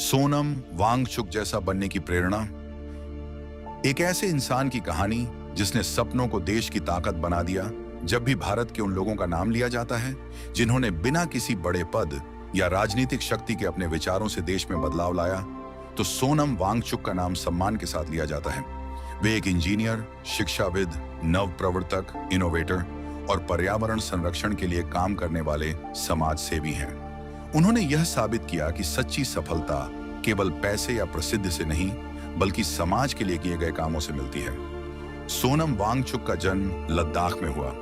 सोनम वांगचुक जैसा बनने की प्रेरणा। एक ऐसे इंसान की कहानी जिसने सपनों को देश की ताकत बना दिया। जब भी भारत के उन लोगों का नाम लिया जाता है जिन्होंने बिना किसी बड़े पद या राजनीतिक शक्ति के अपने विचारों से देश में बदलाव लाया, तो सोनम वांगचुक का नाम सम्मान के साथ लिया जाता है। वे एक इंजीनियर, शिक्षाविद, नव प्रवर्तक, इनोवेटर और पर्यावरण संरक्षण के लिए काम करने वाले समाज सेवी हैं। उन्होंने यह साबित किया कि सच्ची सफलता केवल पैसे या प्रसिद्धि से नहीं, बल्कि समाज के लिए किए गए कामों से मिलती है। सोनम वांगचुक का जन्म लद्दाख में हुआ,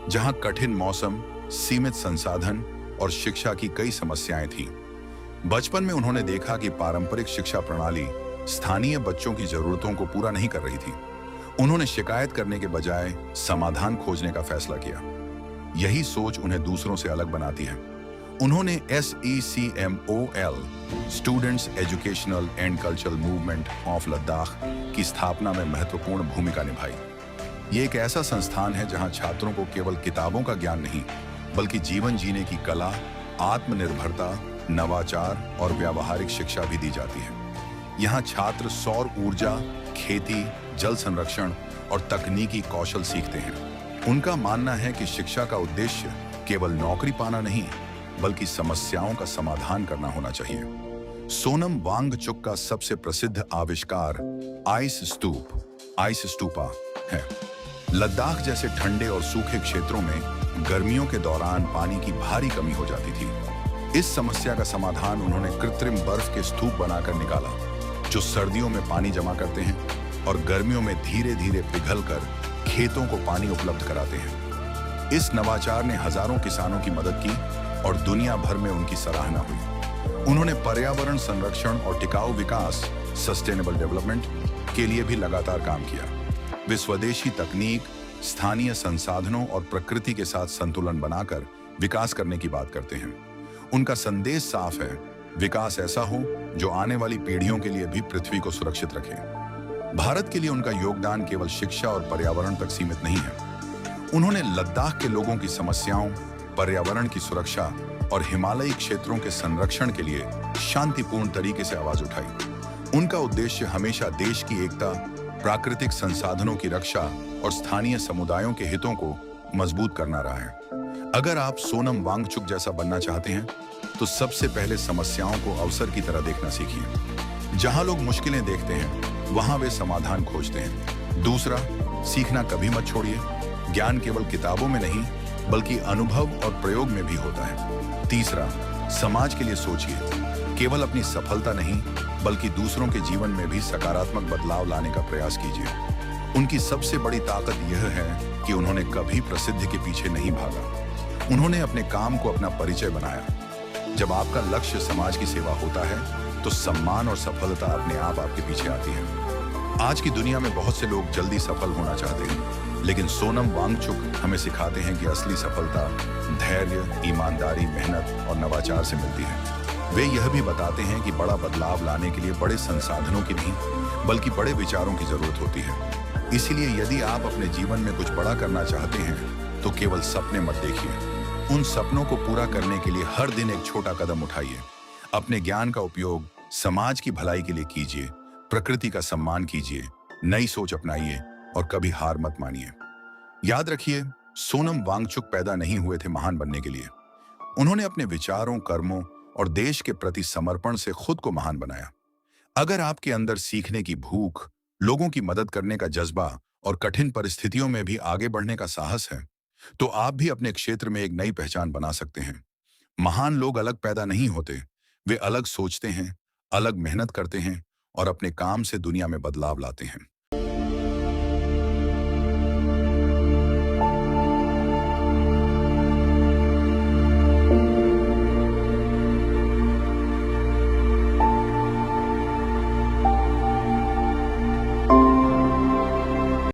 जहां कठिन मौसम, सीमित संसाधन और शिक्षा की कई समस्याएं थीं। बचपन में उन्होंने देखा कि पारंपरिक शिक्षा प्रणाली स्थानीय बच्चों की जरूरतों को पूरा नहीं कर रही थी। उन्होंने शिकायत करने के बजाय समाधान खोजने का फैसला किया। यही सोच उन्हें दूसरों से अलग बनाती है। उन्होंने SECMOL students educational and cultural movement of Ladakh की स्थापना में महत्वपूर्ण भूमिका निभाई। ये एक ऐसा संस्थान है जहां छात्रों को केवल किताबों का ज्ञान नहीं, बल्कि जीवन जीने की कला, आत्मनिर्भरता, नवाचार और व्यावहारिक शिक्षा भी दी जाती है। यहाँ छात्र सौर ऊर्जा, खेती, जल संरक्षण और तकनीकी कौशल सीखते हैं। उनका मानना है कि शिक्षा का उद्देश्य केवल नौकरी पाना नहीं, बल्कि समस्याओं का समाधान करना होना चाहिए। सोनम वांगचुक का सबसे प्रसिद्ध आविष्कार आइस स्तूपा है। लद्दाख जैसे ठंडे और सूखे क्षेत्रों में गर्मियों के दौरान पानी की भारी कमी हो जाती थी। इस समस्या का समाधान उन्होंने कृत्रिम बर्फ के स्तूप बनाकर निकाला, जो सर्दियों में पानी जमा करते हैं और गर्मियों में धीरे धीरे पिघलकर खेतों को पानी उपलब्ध कराते हैं। इस नवाचार ने हजारों किसानों की मदद की और दुनिया भर में उनकी सराहना हुई। उन्होंने पर्यावरण संरक्षण और टिकाऊ विकास सस्टेनेबल डेवलपमेंट के लिए भी लगातार काम किया। वे स्वदेशी तकनीक, स्थानीय संसाधनों और प्रकृति के साथ संतुलन बनाकर विकास करने की बात करते हैं। उनका संदेश साफ है, विकास ऐसा हो जो आने वाली पीढ़ियों के लिए भी पृथ्वी को सुरक्षित रखे। भारत के लिए उनका योगदान केवल शिक्षा और पर्यावरण तक सीमित नहीं है। उन्होंने लद्दाख के लोगों की समस्याओं, पर्यावरण की सुरक्षा और हिमालयी क्षेत्रों के संरक्षण के लिए शांतिपूर्ण तरीके से आवाज उठाई। उनका उद्देश्य हमेशा देश की एकता, प्राकृतिक संसाधनों की रक्षा और स्थानीय समुदायों के हितों को मजबूत करना रहा है। अगर आप सोनम वांगचुक जैसा बनना चाहते हैं, तो सबसे पहले समस्याओं को अवसर की तरह देखना सीखिए। जहां लोग मुश्किलें देखते हैं, वहां वे समाधान खोजते हैं। दूसरा, सीखना कभी मत छोड़िए। ज्ञान केवल किताबों में नहीं, बल्कि अनुभव और प्रयोग में भी होता है। तीसरा, समाज के लिए सोचिए। केवल अपनी सफलता नहीं, बल्कि दूसरों के जीवन में भी सकारात्मक बदलाव लाने का प्रयास कीजिए। उनकी सबसे बड़ी ताकत यह है कि उन्होंने कभी प्रसिद्धि के पीछे नहीं भागा। उन्होंने अपने काम को अपना परिचय बनाया। जब आपका लक्ष्य समाज की सेवा होता है, तो सम्मान और सफलता अपने आप आपके पीछे आती है। आज की दुनिया में बहुत से लोग जल्दी सफल होना चाहते हैं, लेकिन सोनम वांगचुक हमें सिखाते हैं कि असली सफलता धैर्य, ईमानदारी, मेहनत और नवाचार से मिलती है। वे यह भी बताते हैं कि बड़ा बदलाव लाने के लिए बड़े संसाधनों की नहीं, बल्कि बड़े विचारों की जरूरत होती है। इसीलिए यदि आप अपने जीवन में कुछ बड़ा करना चाहते हैं, तो केवल सपने मत देखिए। उन सपनों को पूरा करने के लिए हर दिन एक छोटा कदम उठाइए। अपने ज्ञान का उपयोग समाज की भलाई के लिए कीजिए, प्रकृति का सम्मान कीजिए, नई सोच अपनाइए और कभी हार मत मानिए। याद रखिए, सोनम वांगचुक पैदा नहीं हुए थे महान बनने के लिए। उन्होंने अपने विचारों, कर्मों और देश के प्रति समर्पण से खुद को महान बनाया। अगर आपके अंदर सीखने की भूख, लोगों की मदद करने का जज्बा और कठिन परिस्थितियों में भी आगे बढ़ने का साहस है, तो आप भी अपने क्षेत्र में एक नई पहचान बना सकते हैं। महान लोग अलग पैदा नहीं होते, वे अलग सोचते हैं, अलग मेहनत करते हैं और अपने काम से दुनिया में बदलाव लाते हैं।